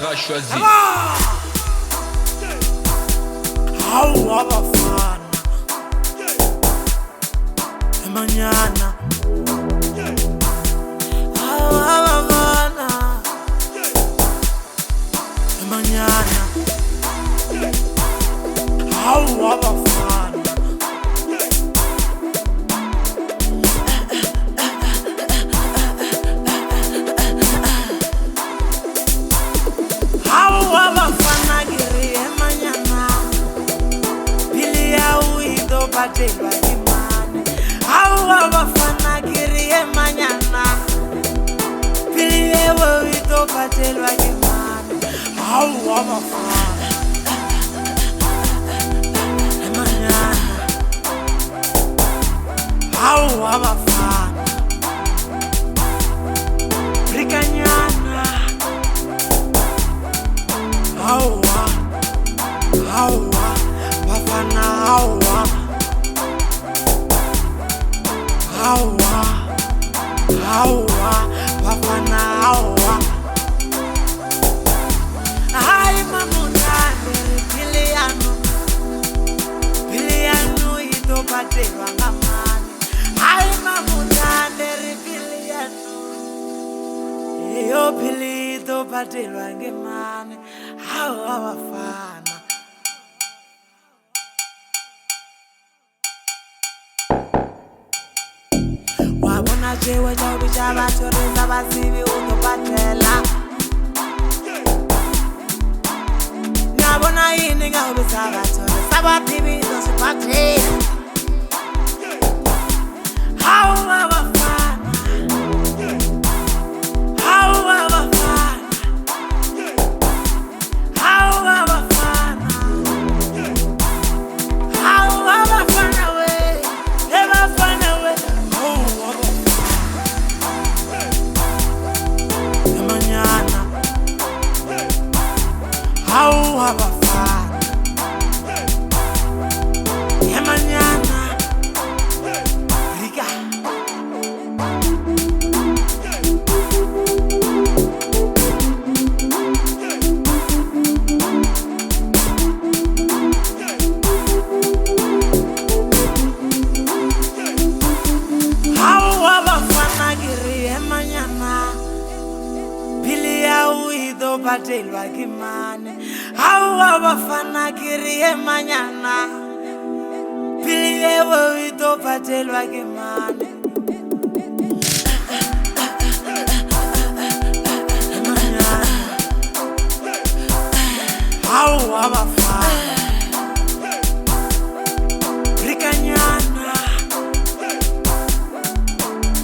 sera choisi. Hawa bafana Emanyana Hawa bafana Emanyana Hawa bafana Hawa bafana giri Emanyana Batelwa imani Hawa bafana giri Emanyana Biliyewo ito batelwa imani Hawa bafana Emanyana Hawa bafana Brikanyana Hawa bafana Hawa bafana Hawa Hai mamundane Biliano ito batelwa ngamani Hai mamundane Biliano Iyo Bili ito batelwa ngemani Hawa bafana Wabona chewe chaubi chabatoreza basibi utopatela Ngabona yini ngaubi sabatoreza babibi utopatela Hawa bafana Hawa bafana Hawa bafana Hawa bafana we Ebafana we Hawa bafana Emanyana Riga Hawa bafana giri Emanyana Biliya uido batelwa kimane Hawa bafana giri Emanyana Biliya uido batelwa kimane Emanyana Hawa bafana Brikanyana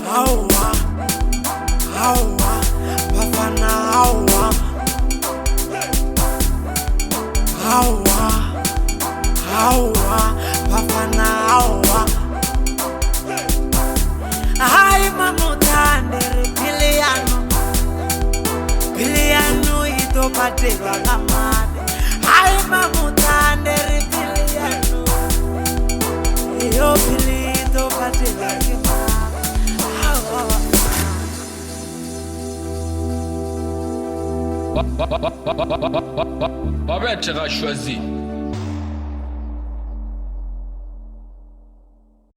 Hawa bafana Hawa bafana Hawa Hai mamundane Biliano ito batelwa ngamani Hai mamundane Biliano Iyo Bili ito batelwa ngamani Hawa Babette sera choisi.